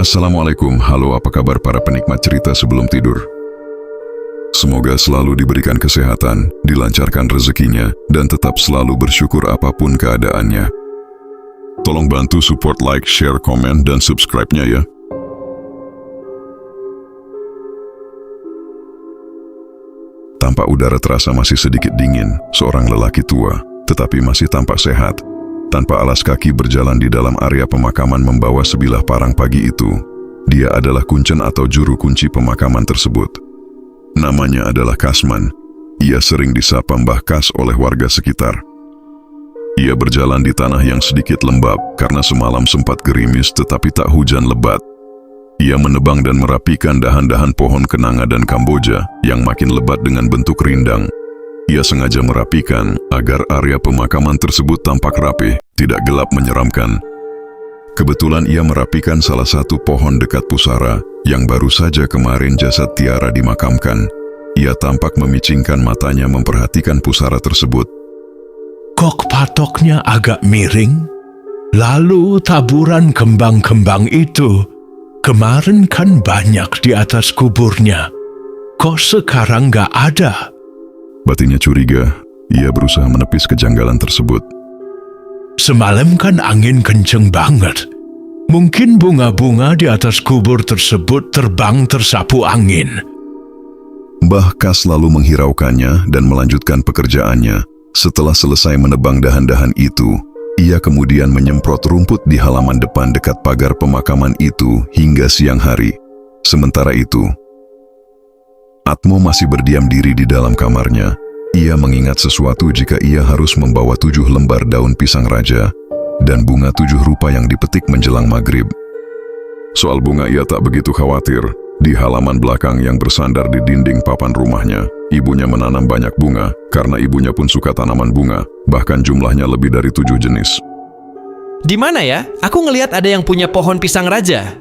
Assalamualaikum, halo apa kabar para penikmat cerita sebelum tidur? Semoga selalu diberikan kesehatan, dilancarkan rezekinya, dan tetap selalu bersyukur apapun keadaannya. Tolong bantu support like, share, komen, dan subscribe-nya ya. Tampak udara terasa masih sedikit dingin, seorang lelaki tua, tetapi masih tampak sehat. Tanpa alas kaki berjalan di dalam area pemakaman membawa sebilah parang pagi itu. Dia adalah kuncen atau juru kunci pemakaman tersebut. Namanya adalah Kasman. Ia sering disapa Mbah Kas oleh warga sekitar. Ia berjalan di tanah yang sedikit lembab karena semalam sempat gerimis tetapi tak hujan lebat. Ia menebang dan merapikan dahan-dahan pohon kenanga dan kamboja yang makin lebat dengan bentuk rindang. Ia sengaja merapikan agar area pemakaman tersebut tampak rapi, tidak gelap menyeramkan. Kebetulan ia merapikan salah satu pohon dekat pusara yang baru saja kemarin jasad Tiara dimakamkan. Ia tampak memicingkan matanya memperhatikan pusara tersebut. Kok patoknya agak miring? Lalu taburan kembang-kembang itu, kemarin kan banyak di atas kuburnya. Kok sekarang gak ada? Batinnya curiga, ia berusaha menepis kejanggalan tersebut. Semalam kan angin kenceng banget. Mungkin bunga-bunga di atas kubur tersebut terbang tersapu angin. Mbah Kas lalu menghiraukannya dan melanjutkan pekerjaannya. Setelah selesai menebang dahan-dahan itu, ia kemudian menyemprot rumput di halaman depan dekat pagar pemakaman itu hingga siang hari. Sementara itu, Atmo masih berdiam diri di dalam kamarnya. Ia mengingat sesuatu jika ia harus membawa 7 lembar daun pisang raja dan bunga 7 rupa yang dipetik menjelang maghrib. Soal bunga ia tak begitu khawatir. Di halaman belakang yang bersandar di dinding papan rumahnya, ibunya menanam banyak bunga karena ibunya pun suka tanaman bunga, bahkan jumlahnya lebih dari 7 jenis. Di mana ya? Aku ngelihat ada yang punya pohon pisang raja.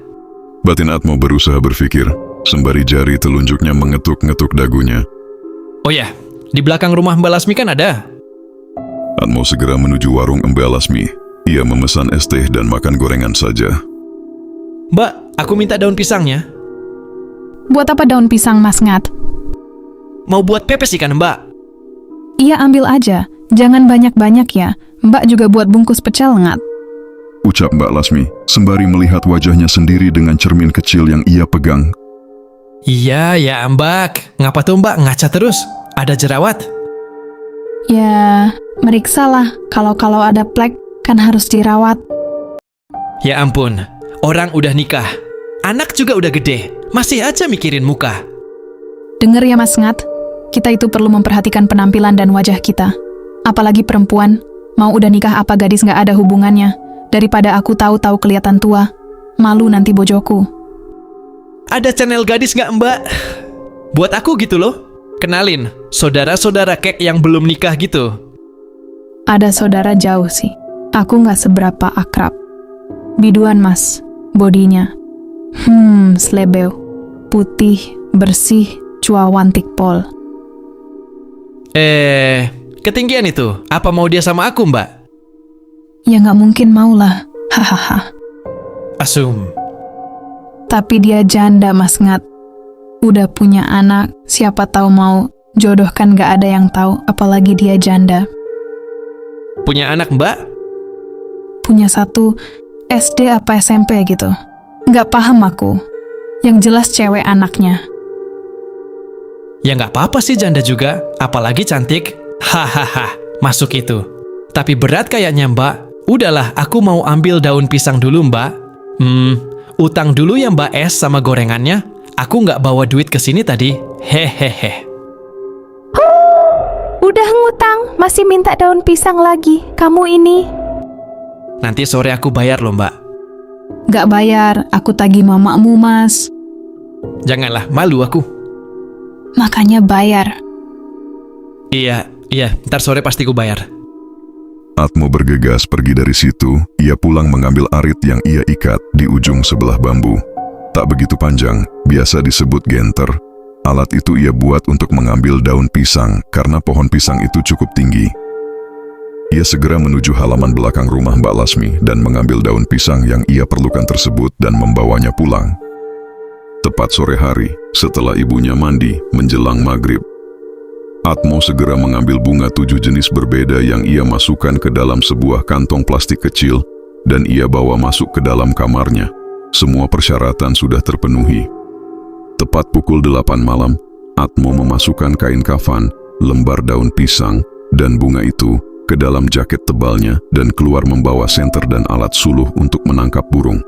Batin Atmo berusaha berpikir, sembari jari telunjuknya mengetuk-ngetuk dagunya. Oh ya, di belakang rumah Mbak Lasmi kan ada. Atmo segera menuju warung Mbak Lasmi. Ia memesan es teh dan makan gorengan saja. Mbak, aku minta daun pisangnya. Buat apa daun pisang, Mas Ngat? Mau buat pepes ikan, Mbak. Iya, ambil aja. Jangan banyak-banyak ya. Mbak juga buat bungkus pecel, Ngat. Ucap Mbak Lasmi, sembari melihat wajahnya sendiri dengan cermin kecil yang ia pegang. Iya, ya Mbak. Ngapa tuh Mbak ngaca terus? Ada jerawat? Ya, meriksalah. Kalau ada plek, kan harus dirawat. Ya ampun, orang udah nikah. Anak juga udah gede. Masih aja mikirin muka. Dengar ya, Mas Ngat. Kita itu perlu memperhatikan penampilan dan wajah kita. Apalagi perempuan. Mau udah nikah apa gadis nggak ada hubungannya. Daripada aku tahu-tahu kelihatan tua. Malu nanti bojoku. Ada channel gadis nggak Mbak? Buat aku gitu loh. Kenalin, saudara-saudara kek yang belum nikah gitu. Ada saudara jauh sih. Aku nggak seberapa akrab. Biduan, Mas. Bodinya. Slebeo. Putih, bersih, cuawantik pol. Ketinggian itu. Apa mau dia sama aku, Mbak? Ya nggak mungkin maulah. Hahaha. Asum. Tapi dia janda, Mas Ngat. Udah punya anak, siapa tahu mau jodoh kan nggak ada yang tahu, apalagi dia janda. Punya anak, Mbak? Punya 1 SD apa SMP gitu. Nggak paham aku. Yang jelas cewek anaknya. Ya nggak apa-apa sih janda juga, apalagi cantik. Hahaha, masuk itu. Tapi berat kayaknya Mbak. Udahlah, aku mau ambil daun pisang dulu Mbak. Utang dulu ya Mbak es sama gorengannya. Aku nggak bawa duit ke sini tadi. Hehehe. Udah ngutang, masih minta daun pisang lagi. Kamu ini. Nanti sore aku bayar loh Mbak. Nggak bayar, aku tagih mamamu, Mas. Janganlah, malu aku. Makanya bayar. Iya, ntar sore pasti ku bayar. Atmo bergegas pergi dari situ. Ia pulang mengambil arit yang ia ikat di ujung sebelah bambu. Tak begitu panjang, biasa disebut genter. Alat itu ia buat untuk mengambil daun pisang karena pohon pisang itu cukup tinggi. Ia segera menuju halaman belakang rumah Mbak Lasmi dan mengambil daun pisang yang ia perlukan tersebut dan membawanya pulang. Tepat sore hari, setelah ibunya mandi menjelang maghrib, Atmo segera mengambil bunga 7 jenis berbeda yang ia masukkan ke dalam sebuah kantong plastik kecil dan ia bawa masuk ke dalam kamarnya. Semua persyaratan sudah terpenuhi. Tepat pukul 8 malam, Atmo memasukkan kain kafan, lembar daun pisang, dan bunga itu ke dalam jaket tebalnya dan keluar membawa senter dan alat suluh untuk menangkap burung.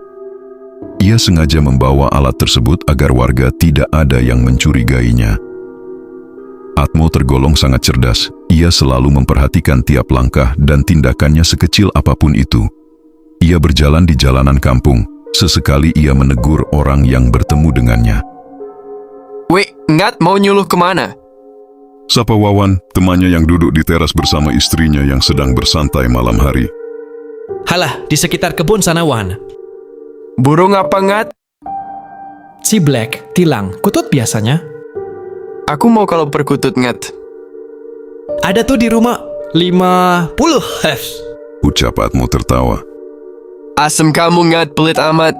Ia sengaja membawa alat tersebut agar warga tidak ada yang mencurigainya. Atmo tergolong sangat cerdas. Ia selalu memperhatikan tiap langkah dan tindakannya sekecil apapun itu. Ia berjalan di jalanan kampung. Sesekali ia menegur orang yang bertemu dengannya. Weh, Ngat mau nyuluh kemana? Sapa Wawan, temannya yang duduk di teras bersama istrinya yang sedang bersantai malam hari. Halah, di sekitar kebun sana, Wan. Burung apa, Ngat? Si Black, tilang, kutut biasanya. Aku mau kalau perkutut, Ngat. Ada tuh di rumah 50. Ucap Atmo tertawa. Asem kamu, Ngat, pelit amat.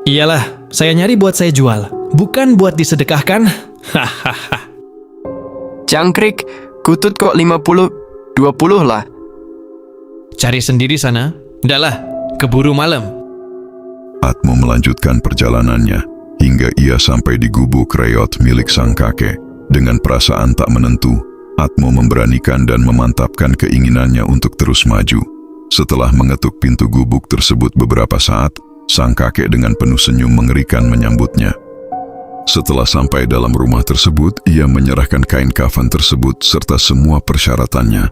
Iyalah, saya nyari buat saya jual, bukan buat disedekahkan. Hahaha. Jangkrik, kutut kok 50, 20 lah. Cari sendiri sana. Udahlah, keburu malam. Atmo melanjutkan perjalanannya hingga ia sampai di gubuk reot milik sang kakek. Dengan perasaan tak menentu, Atmo memberanikan dan memantapkan keinginannya untuk terus maju. Setelah mengetuk pintu gubuk tersebut beberapa saat, sang kakek dengan penuh senyum mengerikan menyambutnya. Setelah sampai dalam rumah tersebut, ia menyerahkan kain kafan tersebut serta semua persyaratannya.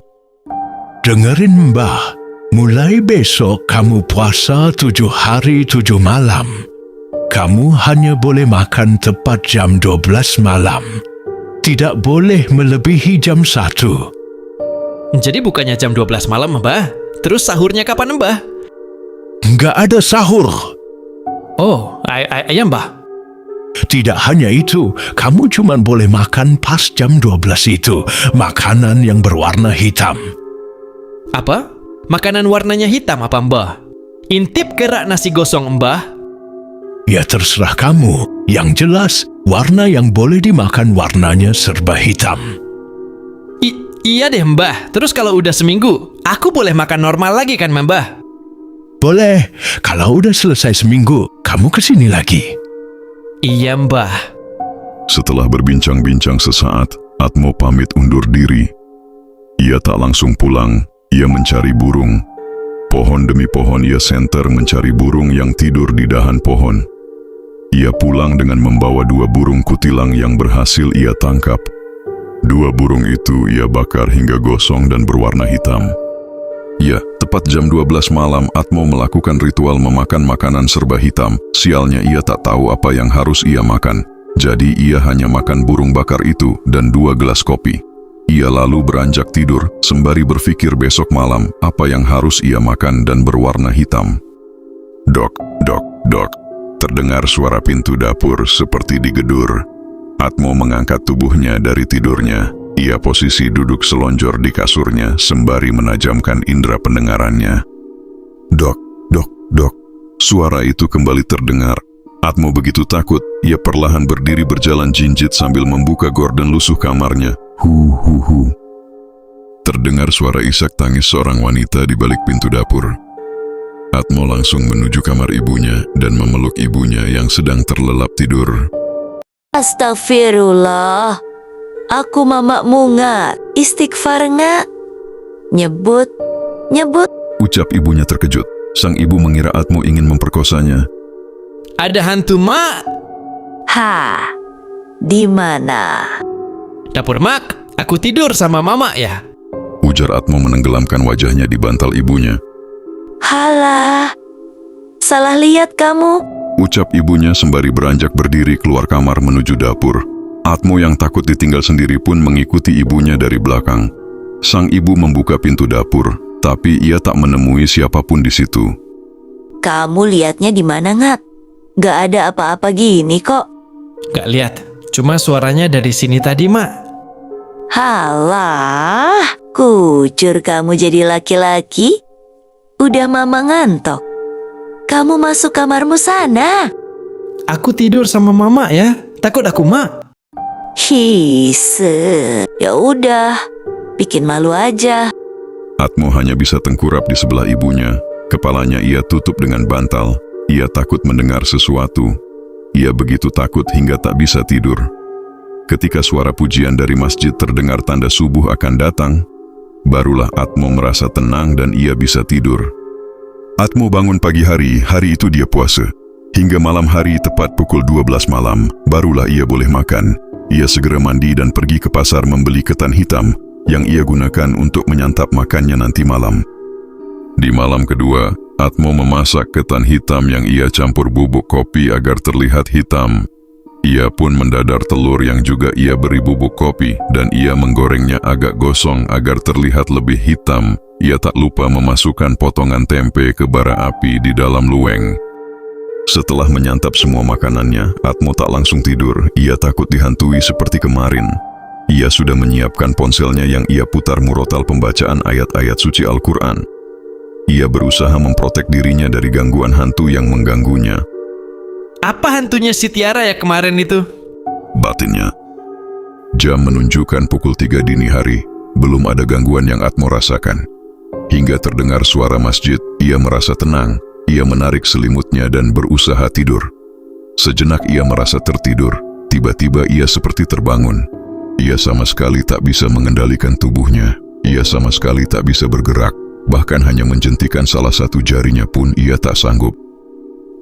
Dengerin Mbah, mulai besok kamu puasa 7 hari 7 malam. Kamu hanya boleh makan tepat jam 12 malam. Tidak boleh melebihi jam 1. Jadi bukannya jam 12 malam, Mbah? Terus sahurnya kapan, Mbah? Nggak ada sahur. Oh, ayam, Mbah. Tidak hanya itu, kamu cuma boleh makan pas jam 12 itu, makanan yang berwarna hitam. Apa? Makanan warnanya hitam apa, Mbah? Intip kerak nasi gosong, Mbah? Ya terserah kamu, yang jelas warna yang boleh dimakan warnanya serba hitam. Iya deh, Mbah. Terus kalau udah seminggu, aku boleh makan normal lagi kan, Mbah? Boleh, kalau udah selesai seminggu, kamu kesini lagi. Iya, Mbah. Setelah berbincang-bincang sesaat, Atmo pamit undur diri. Ia tak langsung pulang, ia mencari burung. Pohon demi pohon ia senter mencari burung yang tidur di dahan pohon. Ia pulang dengan membawa 2 burung kutilang yang berhasil ia tangkap. 2 burung itu ia bakar hingga gosong dan berwarna hitam. Ya, tepat jam 12 malam, Atmo melakukan ritual memakan makanan serba hitam. Sialnya ia tak tahu apa yang harus ia makan. Jadi ia hanya makan burung bakar itu dan 2 gelas kopi. Ia lalu beranjak tidur, sembari berpikir besok malam apa yang harus ia makan dan berwarna hitam. Dok, dok, dok. Terdengar suara pintu dapur seperti digedor. Atmo mengangkat tubuhnya dari tidurnya. Ia posisi duduk selonjor di kasurnya sembari menajamkan indera pendengarannya. Dok, dok, dok. Suara itu kembali terdengar. Atmo begitu takut, ia perlahan berdiri berjalan jinjit sambil membuka gorden lusuh kamarnya. Hu, hu, hu. Terdengar suara isak tangis seorang wanita di balik pintu dapur. Atmo langsung menuju kamar ibunya dan memeluk ibunya yang sedang terlelap tidur. Astagfirullah. Aku mamakmu, Ngat. Istighfar, Ngat. Nyebut. Ucap ibunya terkejut. Sang ibu mengira Atmo ingin memperkosanya. Ada hantu, Mak. Ha. Di mana? Dapur, Mak. Aku tidur sama Mama ya. Ujar Atmo menenggelamkan wajahnya di bantal ibunya. Halah. Salah lihat kamu. Ucap ibunya sembari beranjak berdiri keluar kamar menuju dapur. Atmo yang takut ditinggal sendiri pun mengikuti ibunya dari belakang. Sang ibu membuka pintu dapur, tapi ia tak menemui siapapun di situ. Kamu lihatnya di mana, Ngat? Gak ada apa-apa gini kok. Gak lihat, cuma suaranya dari sini tadi, Mak. Halah, Kucur kamu jadi laki-laki? Udah mama ngantok. Kamu masuk kamarmu sana. Aku tidur sama mama ya. Takut aku, Mak. Hise. Ya udah, bikin malu aja. Atmo hanya bisa tengkurap di sebelah ibunya. Kepalanya ia tutup dengan bantal. Ia takut mendengar sesuatu. Ia begitu takut hingga tak bisa tidur. Ketika suara pujian dari masjid terdengar tanda subuh akan datang, barulah Atmo merasa tenang dan ia bisa tidur. Atmo bangun pagi hari itu dia puasa. Hingga malam hari tepat pukul 12 malam, barulah ia boleh makan. Ia segera mandi dan pergi ke pasar membeli ketan hitam yang ia gunakan untuk menyantap makannya nanti malam. Di malam kedua, Atmo memasak ketan hitam yang ia campur bubuk kopi agar terlihat hitam. Ia pun mendadar telur yang juga ia beri bubuk kopi dan ia menggorengnya agak gosong agar terlihat lebih hitam. Ia tak lupa memasukkan potongan tempe ke bara api di dalam lueng. Setelah menyantap semua makanannya, Atmo tak langsung tidur. Ia takut dihantui seperti kemarin. Ia sudah menyiapkan ponselnya yang ia putar murotal pembacaan ayat-ayat suci Al-Quran. Ia berusaha memprotek dirinya dari gangguan hantu yang mengganggunya. Apa hantunya si Tiara ya kemarin itu? Batinnya. Jam menunjukkan pukul 3 dini hari. Belum ada gangguan yang Atmo rasakan. Hingga terdengar suara masjid, ia merasa tenang. Ia menarik selimutnya dan berusaha tidur. Sejenak ia merasa tertidur. Tiba-tiba ia seperti terbangun. Ia sama sekali tak bisa mengendalikan tubuhnya. Ia sama sekali tak bisa bergerak. Bahkan hanya menjentikan salah satu jarinya pun ia tak sanggup.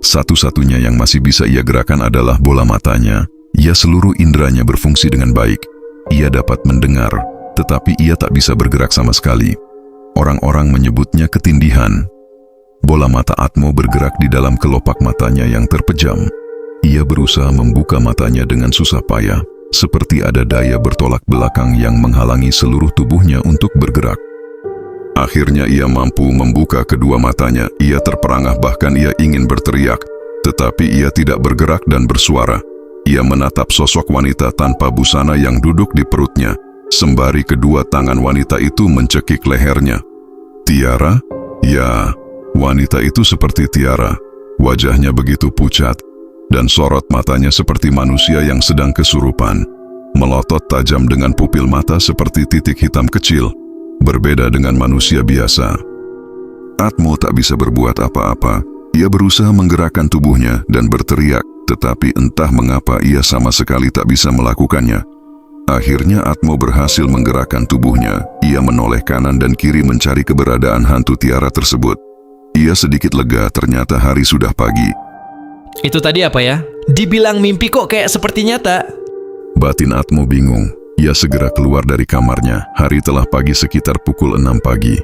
Satu-satunya yang masih bisa ia gerakan adalah bola matanya. Ia seluruh inderanya berfungsi dengan baik. Ia dapat mendengar, tetapi ia tak bisa bergerak sama sekali. Orang-orang menyebutnya ketindihan. Bola mata Atmo bergerak di dalam kelopak matanya yang terpejam. Ia berusaha membuka matanya dengan susah payah, seperti ada daya bertolak belakang yang menghalangi seluruh tubuhnya untuk bergerak. Akhirnya ia mampu membuka kedua matanya. Ia terperangah, bahkan ia ingin berteriak, tetapi ia tidak bergerak dan bersuara. Ia menatap sosok wanita tanpa busana yang duduk di perutnya, sembari kedua tangan wanita itu mencekik lehernya. Tiara? Ya, wanita itu seperti Tiara. Wajahnya begitu pucat, dan sorot matanya seperti manusia yang sedang kesurupan. Melotot tajam dengan pupil mata seperti titik hitam kecil, berbeda dengan manusia biasa. Atmo tak bisa berbuat apa-apa. Ia berusaha menggerakkan tubuhnya dan berteriak, tetapi entah mengapa ia sama sekali tak bisa melakukannya. Akhirnya Atmo berhasil menggerakkan tubuhnya. Ia menoleh kanan dan kiri mencari keberadaan hantu Tiara tersebut. Ia sedikit lega, ternyata hari sudah pagi. Itu tadi apa ya? Dibilang mimpi kok kayak seperti nyata. Batin Atmo bingung. Ia segera keluar dari kamarnya. Hari telah pagi sekitar pukul 6 pagi.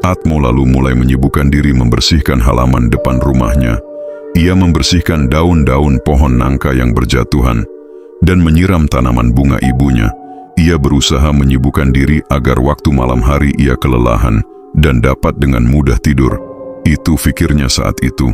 Atmo lalu mulai menyibukkan diri membersihkan halaman depan rumahnya. Ia membersihkan daun-daun pohon nangka yang berjatuhan dan menyiram tanaman bunga ibunya. Ia berusaha menyibukkan diri agar waktu malam hari ia kelelahan dan dapat dengan mudah tidur. Itu fikirnya saat itu.